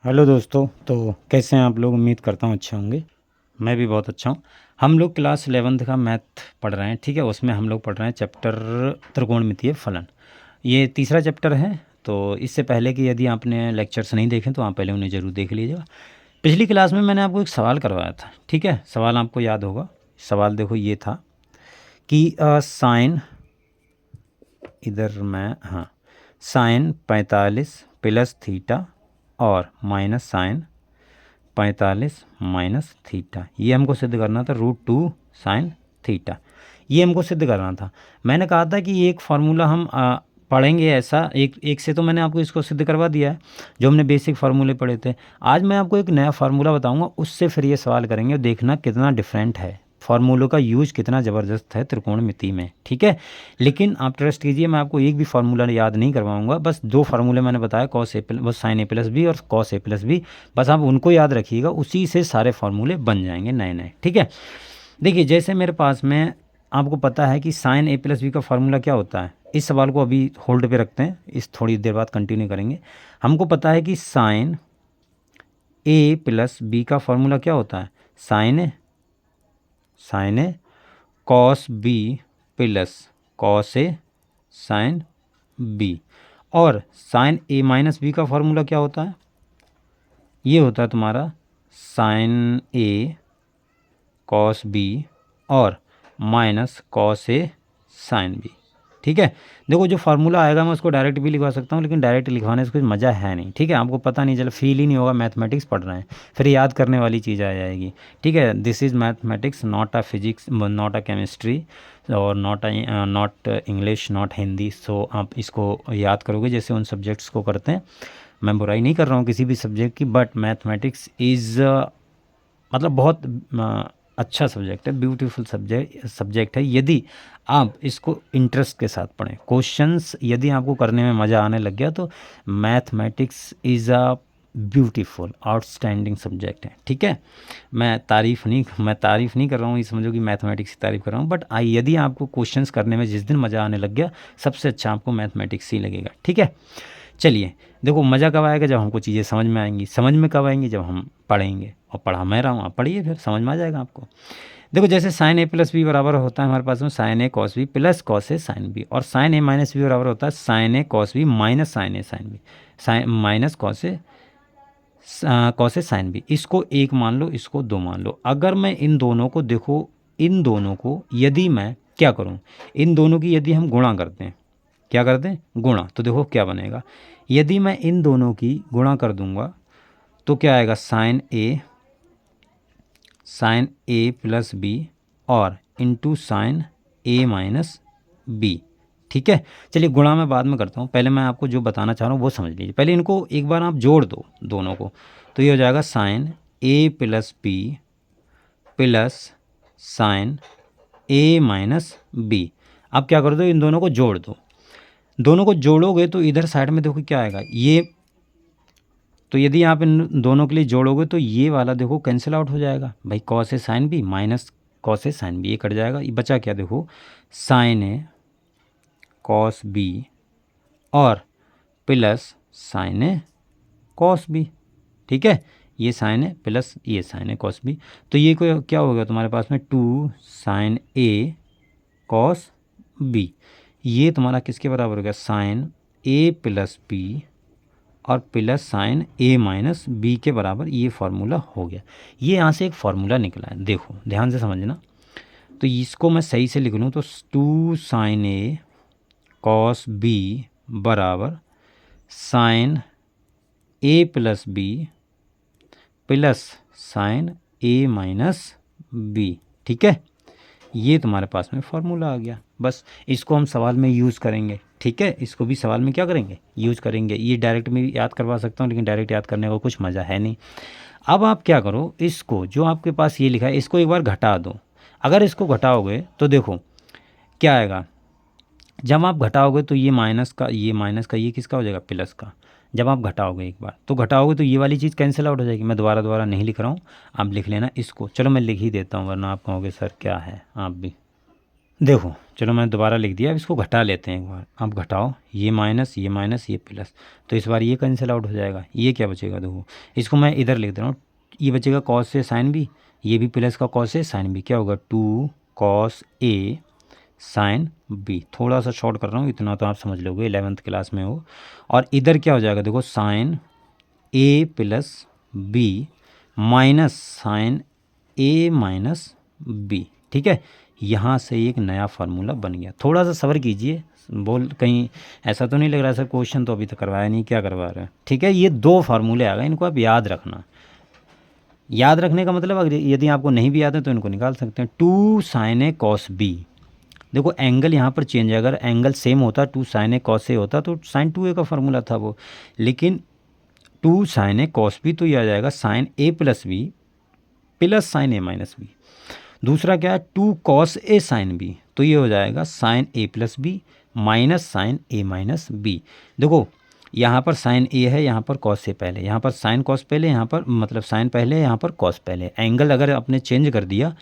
Hello दोस्तों। तो कैसे हैं आप लोग? उम्मीद करता हूँ अच्छे होंगे। मैं भी बहुत अच्छा हूँ। हम लोग क्लास 11th का मैथ पढ़ रहे हैं, ठीक है। उसमें हम लोग पढ़ रहे हैं चैप्टर त्रिकोणमितीय फलन। ये तीसरा चैप्टर है। तो इससे पहले कि यदि आपने लेक्चर्स नहीं देखे तो आप पहले उन्हें ज़रूर देख लीजिएगा। पिछली क्लास में मैंने आपको एक सवाल करवाया था, ठीक है। सवाल आपको याद होगा। सवाल देखो ये था कि साइन, इधर मैं, हाँ, साइन 45 प्लस थीटा और माइनस साइन 45 माइनस थीटा, ये हमको सिद्ध करना था। √2 साइन थीटा, ये हमको सिद्ध करना था। मैंने कहा था कि एक फार्मूला हम पढ़ेंगे ऐसा, एक एक से तो मैंने आपको इसको सिद्ध करवा दिया है, जो हमने बेसिक फार्मूले पढ़े थे। आज मैं आपको एक नया फार्मूला बताऊंगा, उससे फिर ये सवाल करेंगे और देखना कितना डिफरेंट है, फार्मूलों का यूज कितना ज़बरदस्त है त्रिकोणमिति में, ठीक है। लेकिन आप ट्रस्ट कीजिए, मैं आपको एक भी फार्मूला याद नहीं करवाऊंगा। बस दो फार्मूले मैंने बताया, कॉस ए प्लस, बस साइन ए प्लस बी और कॉस ए प्लस बी, बस आप उनको याद रखिएगा, उसी से सारे फार्मूले बन जाएंगे नए नए, ठीक है। देखिए, जैसे मेरे पास में आपको पता है कि साइन ए प्लस बी का फार्मूला क्या होता है। इस सवाल को अभी होल्ड पे रखते हैं, इस थोड़ी देर बाद कंटिन्यू करेंगे। हमको पता है कि साइन ए प्लस बी का फार्मूला क्या होता है। Sine A cos B plus cos A sine B. और साइन ए माइनस बी का फार्मूला क्या होता है। ये होता है तुम्हारा साइन ए कॉस बी और minus cos A sine B, ठीक है। देखो, जो फार्मूला आएगा मैं उसको डायरेक्ट भी लिखवा सकता हूँ, लेकिन डायरेक्ट लिखवाने से कुछ मज़ा है नहीं, ठीक है। आपको पता नहीं चला, फील ही नहीं होगा मैथमेटिक्स पढ़ रहे हैं, फिर याद करने वाली चीज़ आ जाएगी, ठीक है। This is mathematics, not a physics, not a chemistry और नॉट इंग्लिश, नॉट हिंदी। सो आप इसको याद करोगे जैसे उन सब्जेक्ट्स को करते हैं। मैं बुराई नहीं कर रहा हूँ किसी भी सब्जेक्ट की, बट मैथमेटिक्स इज़ मतलब बहुत अच्छा सब्जेक्ट है, ब्यूटीफुल सब्जेक्ट है। यदि आप इसको इंटरेस्ट के साथ पढ़ें, क्वेश्चंस यदि आपको करने में मज़ा आने लग गया, तो mathematics is a beautiful outstanding subject है, ठीक है। मैं तारीफ़ नहीं कर रहा हूँ, ये समझो कि मैथमेटिक्स की तारीफ़ कर रहा हूँ। बट यदि आपको क्वेश्चंस करने में जिस दिन मज़ा आने लग गया, सबसे अच्छा आपको मैथमेटिक्स ही लगेगा, ठीक है। चलिए, देखो, मज़ा कब आएगा, जब हमको चीज़ें समझ में आएंगी। समझ में कब आएंगी, जब हम पढ़ेंगे। और पढ़ा मैं रहा हूँ, आप पढ़िए, फिर समझ में आ जाएगा आपको। देखो, जैसे साइन ए प्लस बी बराबर होता है हमारे पास में sine A cos B plus cos A sine B, और साइन ए माइनस बी बराबर होता है sine A cos B minus sine A sine B, sine minus cos A sine B. इसको एक मान लो, इसको दो मान लो। अगर मैं इन दोनों को, देखो, इन दोनों को यदि मैं क्या करूं, इन दोनों की यदि हम गुणा करते हैं, क्या करते हैं, गुणा, तो देखो क्या बनेगा। यदि मैं इन दोनों की गुणा कर दूंगा तो क्या आएगा, साइन ए प्लस बी और into sine A minus B, ठीक है। चलिए, गुणा मैं बाद में करता हूँ, पहले मैं आपको जो बताना चाह रहा हूँ वो समझ लीजिए। पहले इनको एक बार आप जोड़ दो दोनों को, तो ये हो जाएगा sign A plus B plus sign A minus B. अब क्या कर दो, इन दोनों को जोड़ दो। दोनों को जोड़ोगे तो इधर साइड में देखो क्या आएगा, ये। तो यदि आप इन दोनों के लिए जोड़ोगे तो ये वाला देखो कैंसिल आउट हो जाएगा भाई, cos A sine B minus cos A sine B, ये कट जाएगा। ये बचा क्या, देखो, साइन ए कॉस बी और plus sign A cos B, ठीक है। ये साइन ए प्लस ये साइन ए कॉस बी, तो ये कोई क्या हो गया तुम्हारे पास में, 2 साइन ए कॉस बी। ये तुम्हारा किसके बराबर हो गया, साइन ए प्लस बी और plus sign A minus B के बराबर। ये फार्मूला हो गया। ये यहाँ से एक फार्मूला निकला है, देखो ध्यान से समझना। तो इसको मैं सही से लिख लूँ तो 2 साइन ए कॉस बी बराबर sign A plus B plus sign A minus B, ठीक है। ये तुम्हारे पास में फार्मूला आ गया। बस इसको हम सवाल में यूज़ करेंगे, ठीक है। इसको भी सवाल में क्या करेंगे, यूज़ करेंगे। ये डायरेक्ट में भी याद करवा सकता हूँ, लेकिन डायरेक्ट याद करने का कुछ मज़ा है नहीं। अब आप क्या करो, इसको जो आपके पास ये लिखा है इसको एक बार घटा दो। अगर इसको घटाओगे तो देखो क्या आएगा, जब आप घटाओगे तो ये किसका हो जाएगा, प्लस का। जब आप घटाओगे एक बार तो घटाओगे तो ये वाली चीज़ कैंसिल आउट हो जाएगी। मैं दोबारा नहीं लिख रहा हूँ, आप लिख लेना इसको। चलो मैं लिख ही देता हूँ, वरना आप कहोगे सर क्या है, आप भी देखो चलो मैं दोबारा लिख दिया, अब इसको घटा लेते हैं एक बार। अब घटाओ, ये माइनस ये प्लस, तो इस बार ये कैंसिल आउट हो जाएगा। ये क्या बचेगा, देखो इसको मैं इधर लिख दे रहा हूँ, ये बचेगा कॉस से साइन बी, ये भी प्लस का कॉस से साइन बी, क्या होगा 2 कॉस ए साइन बी। थोड़ा सा शॉर्ट कर रहा हूँ, इतना तो आप समझ लोगे 11th क्लास में हो। और इधर क्या हो जाएगा, देखो sign A plus B minus sine A minus B. ठीक है, यहाँ से एक नया फार्मूला बन गया। थोड़ा सा सब्र कीजिए, बोल कहीं ऐसा तो नहीं लग रहा सर क्वेश्चन तो अभी तक करवाया नहीं, क्या करवा रहे हैं। ठीक है, ये 2 फार्मूले आ गए, इनको आप याद रखना। याद रखने का मतलब अगर यदि आपको नहीं भी याद है तो इनको निकाल सकते हैं। 2 साइन ए कॉस बी, देखो एंगल यहाँ पर चेंज है, अगर एंगल सेम होता 2 साइन ए कॉस ए होता तो साइन 2a का फार्मूला था वो, लेकिन 2 साइन ए कॉस बी तो ये आ जाएगा sign A plus B plus sign A minus B. दूसरा क्या है 2 कॉस ए साइन बी, तो ये हो जाएगा sign A plus B minus sine A minus B. देखो यहाँ पर साइन ए है, यहाँ पर कॉस ए पहले, यहाँ पर साइन कॉस पहले, यहाँ पर मतलब साइन पहले, यहाँ पर कॉस पहले। एंगल अगर आपने चेंज कर दिया,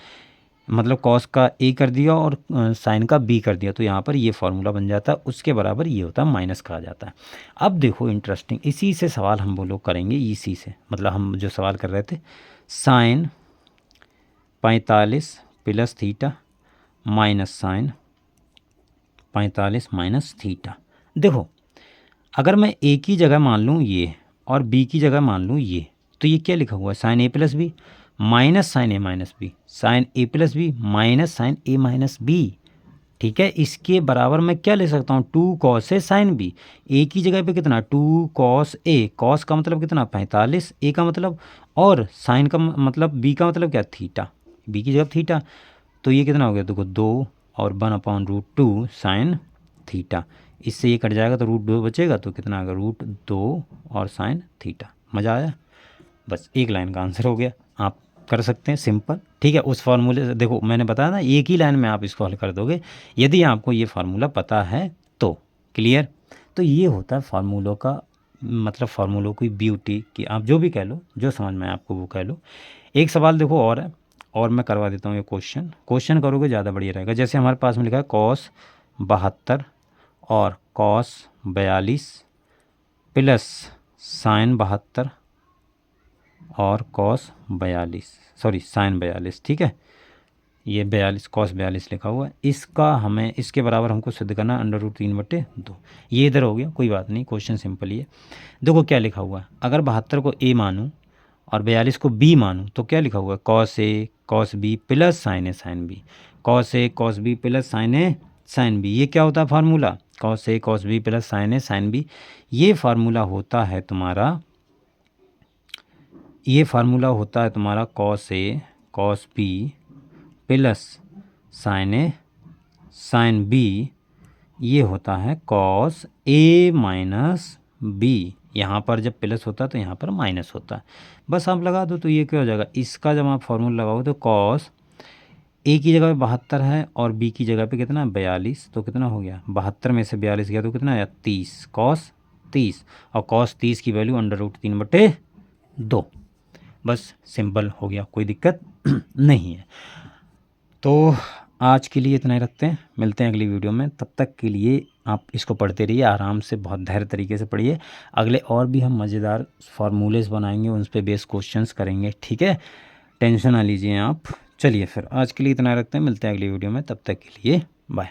मतलब कॉस का ए कर दिया और साइन का बी कर दिया, तो यहाँ पर ये फार्मूला बन जाता है, उसके बराबर ये होता है, माइनस कहा जाता है। अब देखो इंटरेस्टिंग, इसी से सवाल हम वो लोग करेंगे, इसी से मतलब हम जो सवाल कर रहे थे, sine 45 plus theta minus sine 45 minus theta. देखो अगर मैं ए की जगह मान लूँ ये और बी की जगह मान लूँ ये, तो ये क्या लिखा हुआ है, sine A plus B minus sine A minus B, sign A plus B minus sine A minus B. ठीक है, इसके बराबर मैं क्या ले सकता हूँ, 2 कॉस ए साइन बी। ए की जगह पे कितना 2 कॉस ए, कॉस का मतलब कितना 45, ए का मतलब, और साइन का मतलब बी का मतलब क्या थीटा, बी की जगह थीटा, तो ये कितना हो गया देखो 2 और 1/√2 साइन थीटा। इससे ये कट जाएगा तो √2 बचेगा, तो कितना आएगा √2 और साइन थीटा। मज़ा आया, बस एक लाइन का आंसर हो गया, आप कर सकते हैं सिंपल। ठीक है, उस फार्मूले से देखो मैंने बताया ना, एक ही लाइन में आप इसको हल कर दोगे यदि आपको ये फार्मूला पता है तो। क्लियर, तो ये होता है फार्मूलों का मतलब, फार्मूलों की ब्यूटी कि आप जो भी कह लो, जो समझ में आपको वो कह लो। एक सवाल देखो और है, और मैं करवा देता हूँ ये क्वेश्चन करोगे ज़्यादा बढ़िया रहेगा। जैसे हमारे पास में लिखा है कॉस 72 और कॉस 42 प्लस साइन 72 और कॉस 42, सॉरी साइन 42। ठीक है, ये 42 कॉस 42 लिखा हुआ है, इसका हमें इसके बराबर हमको सिद्ध करना है √3/2। ये इधर हो गया, कोई बात नहीं, क्वेश्चन सिंपल ही है। देखो क्या लिखा हुआ है, अगर 72 को ए मानूँ और 42 को बी मानूँ तो क्या लिखा हुआ है, cos A cos B plus sign A sine B, cos A cos B plus sign A sine B. ये क्या होता है formula, cos A cos B plus sign A sine B. ये फार्मूला होता है तुम्हारा, ये फार्मूला होता है तुम्हारा cos A cos B plus sign A sine B, ये होता है कॉस ए माइनस बी। यहाँ पर जब प्लस होता है तो यहाँ पर माइनस होता है, बस आप लगा दो तो ये क्या हो जाएगा। इसका जब आप फार्मूला लगाओ तो कॉस ए की जगह पे 72 है और बी की जगह पे कितना 42, तो कितना हो गया 72 में से 42 गया तो कितना आया 30, कॉस 30, और कॉस 30 की वैल्यू √3/2। बस सिंपल हो गया, कोई दिक्कत नहीं है। तो आज के लिए इतना ही रखते हैं, मिलते हैं अगली वीडियो में। तब तक के लिए आप इसको पढ़ते रहिए आराम से, बहुत धैर्य तरीके से पढ़िए। अगले और भी हम मज़ेदार फार्मूलेस बनाएंगे, उन पर बेस क्वेश्चंस करेंगे। ठीक है, टेंशन ना लीजिए आप। चलिए फिर आज के लिए इतना रखते हैं, मिलते हैं अगली वीडियो में, तब तक के लिए बाय।